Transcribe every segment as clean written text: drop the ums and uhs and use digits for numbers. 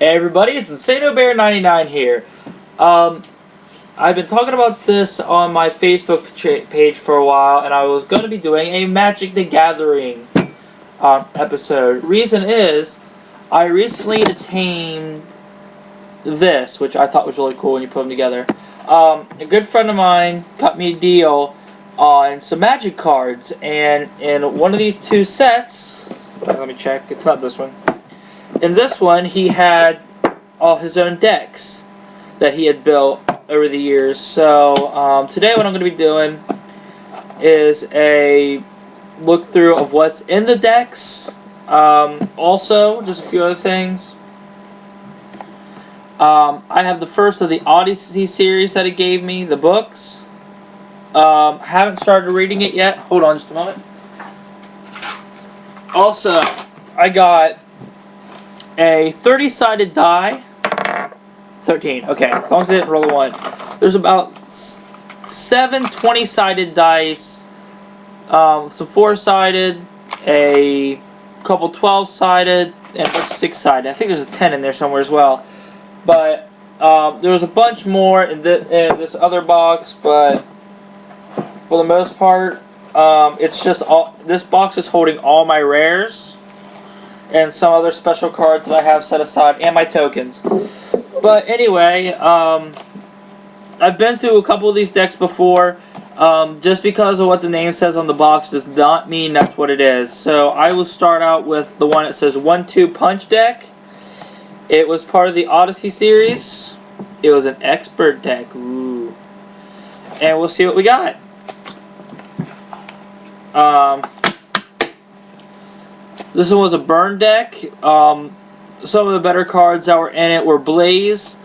Hey everybody, it's InsanoBear99 here. I've been talking about this on my Facebook page for a while, and I was going to be doing a Magic the Gathering episode. Reason is, I recently attained this, which I thought was really cool when you put them together. A good friend of mine got me a deal on some Magic cards, and in one of these two sets, let me check, it's not this one. In this one, he had all his own decks that he had built over the years. So today what I'm going to be doing is a look through of what's in the decks. Also, just a few other things. I have the first of the Odyssey series that he gave me, the books. Haven't started reading it yet. Hold on just a moment. Also, I got a 30-sided die. 13, okay, as long as I didn't roll a 1. There's about 7 20-sided dice, some 4-sided, a couple 12-sided, and a bunch of 6-sided. I think there's a 10 in there somewhere as well. But there was a bunch more in this other box, but for the most part, it's just all. This box is holding all my rares and some other special cards that I have set aside, and my tokens. But anyway, I've been through a couple of these decks before. Just because of what the name says on the box does not mean that's what it is. So I will start out with the one that says 1-2 Punch deck. It was part of the Odyssey series. It was an expert deck. Ooh. And we'll see what we got. This one was a burn deck. Some of the better cards that were in it were Blaze.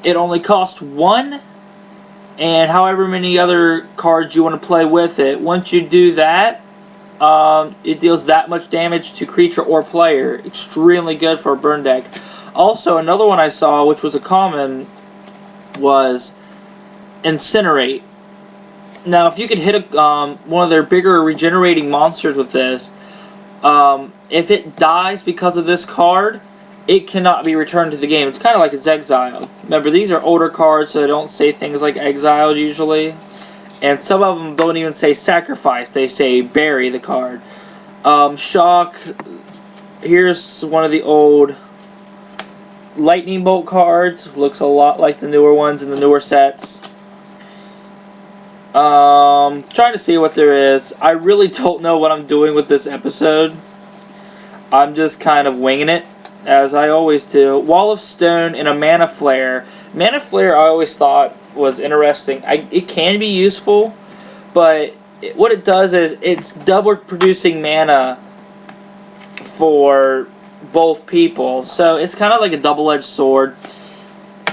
It only cost 1, and however many other cards you want to play with it. Once you do that, it deals that much damage to creature or player. Extremely good for a burn deck. Also, another one I saw, which was a common, was Incinerate. Now, if you could hit one of their bigger regenerating monsters with this, if it dies because of this card, it cannot be returned to the game. It's kind of like it's exiled. Remember, these are older cards, so they don't say things like exiled usually. And some of them don't even say sacrifice. They say bury the card. Shock. Here's one of the old Lightning Bolt cards. Looks a lot like the newer ones in the newer sets. Trying to see what there is. I really don't know what I'm doing with this episode. I'm just kind of winging it, as I always do. Wall of Stone and a Mana Flare. Mana Flare I always thought was interesting. It can be useful, but what it does is it's double producing mana for both people. So it's kind of like a double-edged sword.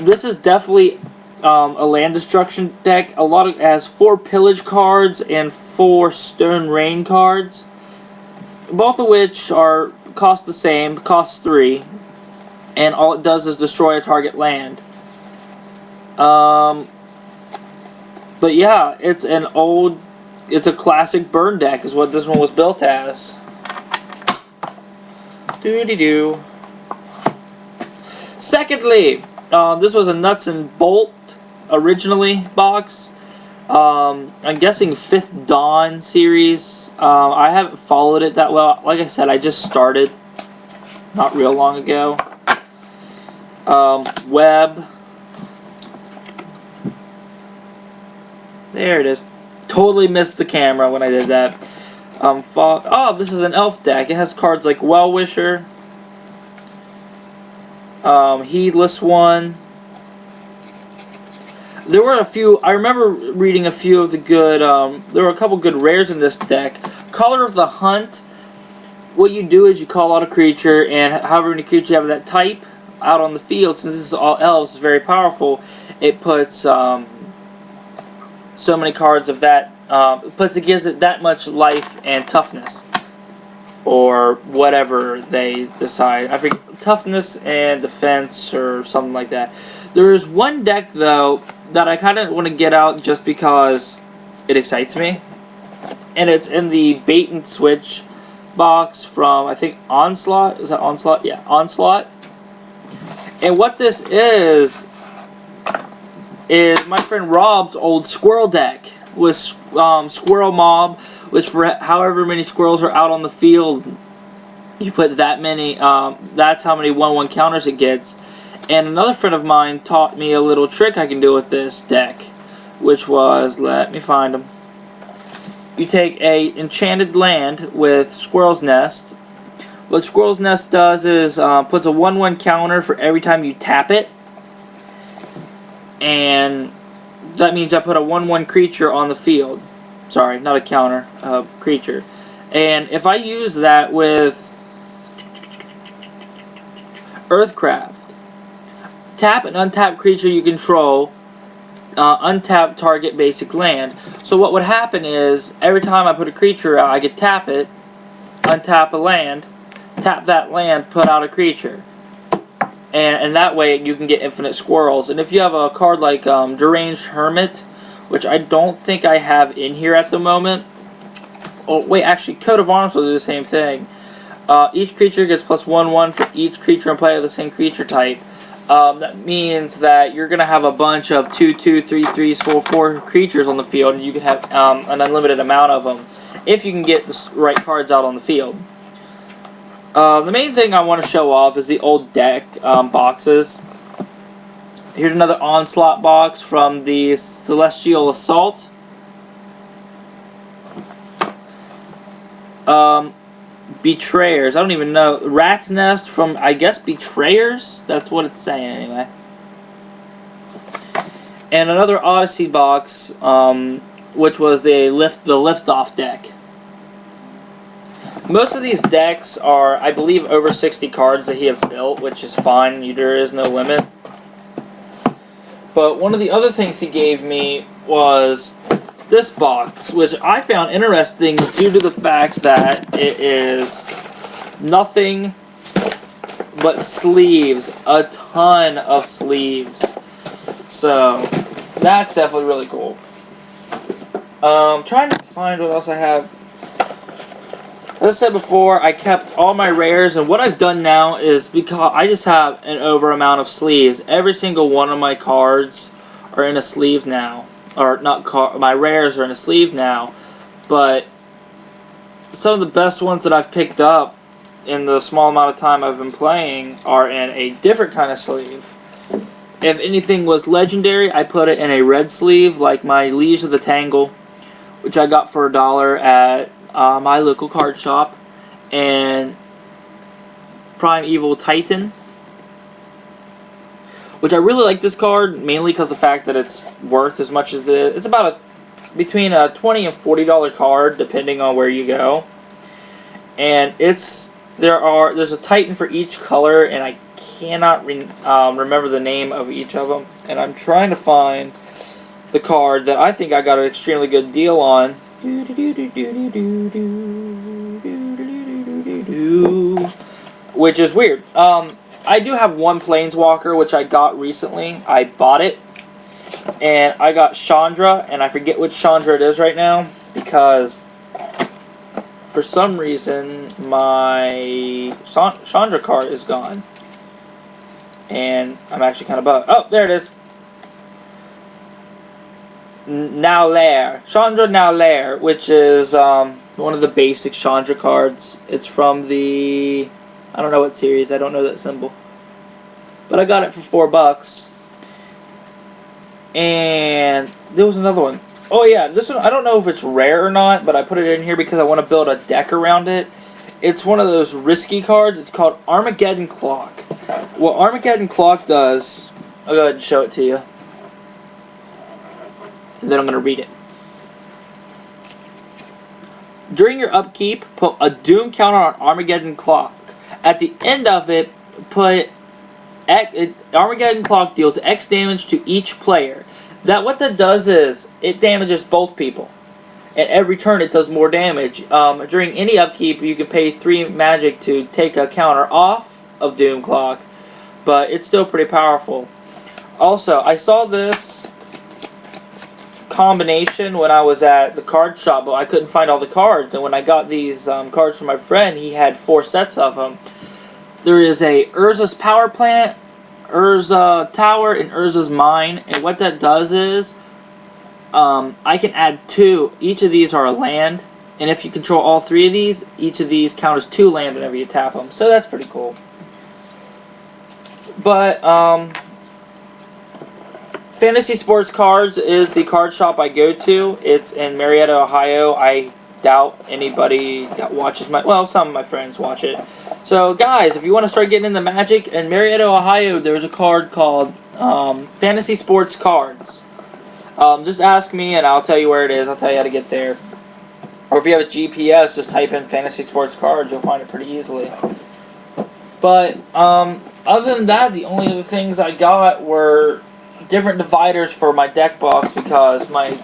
This is definitely a land destruction deck. It has 4 pillage cards and 4 stone rain cards, both of which cost the same, cost 3, and all it does is destroy a target land. But yeah, it's a classic burn deck is what this one was built as. Doo-dee-doo. Secondly, this was a Nuts and Bolt originally box. I'm guessing 5th Dawn series. I haven't followed it that well. Like I said, I just started not real long ago. Web. There it is. Totally missed the camera when I did that. Oh, this is an elf deck. It has cards like Well-Wisher, Heedless One. There were a few, I remember reading a few of the good, there were a couple good rares in this deck. Color of the Hunt, what you do is you call out a creature, and however many creatures you have of that type out on the field, since this is all elves, it's very powerful, it puts so many cards of that, it gives it that much life and toughness. Or whatever they decide. I think toughness and defense or something like that. There is one deck, though, that I kind of want to get out just because it excites me. And it's in the bait and switch box from, I think, Onslaught. Is that Onslaught? Yeah, Onslaught. And what this is my friend Rob's old squirrel deck with Squirrel Mob, which for however many squirrels are out on the field, you put that many, that's how many 1/1 counters it gets. And another friend of mine taught me a little trick I can do with this deck, which was, let me find them. You take a enchanted land with Squirrel's Nest. What Squirrel's Nest does is puts a 1/1 counter for every time you tap it. And that means I put a 1/1 creature on the field. Sorry, not a counter, a creature. And if I use that with Earthcraft, tap an untapped creature you control, untap target basic land. So what would happen is, every time I put a creature out, I could tap it, untap a land, tap that land, put out a creature. And that way you can get infinite squirrels. And if you have a card like Deranged Hermit, which I don't think I have in here at the moment. Oh, wait, actually, Coat of Arms will do the same thing. Each creature gets +1/1 for each creature in play of the same creature type. That means that you're going to have a bunch of 2/2, 3/3s, 4/4 creatures on the field, and you can have an unlimited amount of them if you can get the right cards out on the field. The main thing I want to show off is the old deck boxes. Here's another Onslaught box from the Celestial Assault. Betrayers. I don't even know. Rat's Nest from, I guess, Betrayers? That's what it's saying anyway. And another Odyssey box, which was the Liftoff deck. Most of these decks are, I believe, over 60 cards that he have built, which is fine. There is no limit. But one of the other things he gave me was this box, which I found interesting due to the fact that it is nothing but sleeves. A ton of sleeves. So, that's definitely really cool. Trying to find what else I have. As I said before, I kept all my rares, and what I've done now is, because I just have an over amount of sleeves, every single one of my cards are in a sleeve now. Or, my rares are in a sleeve now. But some of the best ones that I've picked up in the small amount of time I've been playing are in a different kind of sleeve. If anything was legendary, I put it in a red sleeve, like my Liege of the Tangle, which I got for $1 at my local card shop, and Primeval Titan, which I really like this card, mainly because of the fact that it's worth as much as it's about between a $20 and $40 card, depending on where you go. And there's a Titan for each color, and I cannot remember the name of each of them. And I'm trying to find the card that I think I got an extremely good deal on. Which is weird. I do have one Planeswalker, which I got recently. I bought it. And I got Chandra, and I forget which Chandra it is right now, because for some reason my Chandra card is gone. And I'm actually kind of bugged. Oh, there it is. Naulair. Chandra Naulair, which is one of the basic Chandra cards. It's from the, I don't know what series, I don't know that symbol. But I got it for $4. And there was another one. Oh yeah, this one, I don't know if it's rare or not, but I put it in here because I want to build a deck around it. It's one of those risky cards. It's called Armageddon Clock. What Armageddon Clock does, I'll go ahead and show it to you. And then I'm going to read it. During your upkeep, put a Doom counter on Armageddon Clock. At the end of it, put Armageddon Clock deals X damage to each player. What that does is, it damages both people. And every turn it does more damage. During any upkeep, you can pay 3 magic to take a counter off of Doom Clock. But it's still pretty powerful. Also, I saw this combination when I was at the card shop, but I couldn't find all the cards. And when I got these cards from my friend, he had 4 sets of them. There is a Urza's Power Plant, Urza Tower and Urza's Mine. And what that does is, I can add 2. Each of these are a land. And if you control all 3 of these, each of these count as 2 land whenever you tap them. So that's pretty cool. But, Fantasy Sports Cards is the card shop I go to. It's in Mariettia, Ohio. I doubt anybody that watches well, some of my friends watch it. So, guys, if you want to start getting into Magic, in Mariettia, Ohio, there's a card called Fantasy Sports Cards. Just ask me and I'll tell you where it is. I'll tell you how to get there. Or if you have a GPS, just type in Fantasy Sports Cards. You'll find it pretty easily. But, other than that, the only other things I got were different dividers for my deck box because I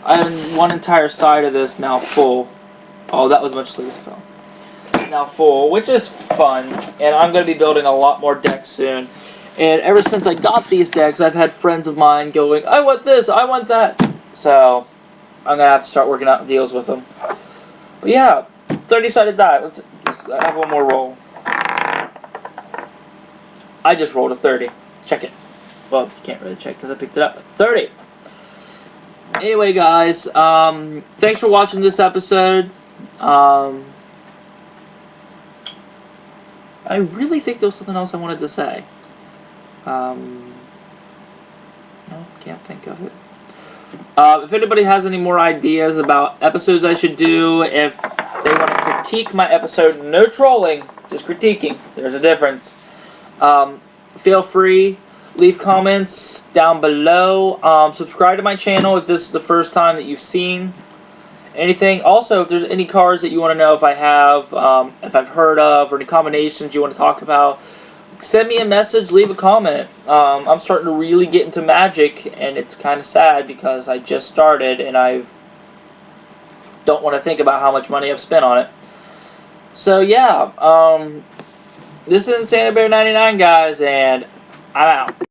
have one entire side of this now full. Oh, that was much sleeve fell. Now full, which is fun. And I'm going to be building a lot more decks soon. And ever since I got these decks, I've had friends of mine going, I want this, I want that. So, I'm going to have to start working out deals with them. But yeah, 30-sided die. Let's have one more roll. I just rolled a 30. Check it. Well, you can't really check because I picked it up. 30. Anyway, guys, thanks for watching this episode. I really think there was something else I wanted to say. No, can't think of it. If anybody has any more ideas about episodes I should do, if they want to critique my episode, no trolling, just critiquing. There's a difference. Feel free. Leave comments down below. Subscribe to my channel if this is the first time that you've seen anything. Also, if there's any cards that you want to know if I have, if I've heard of, or any combinations you want to talk about, send me a message, leave a comment. I'm starting to really get into Magic, and it's kind of sad because I just started and I don't want to think about how much money I've spent on it. So yeah, this is Santa Bear 99, guys, and I'm out.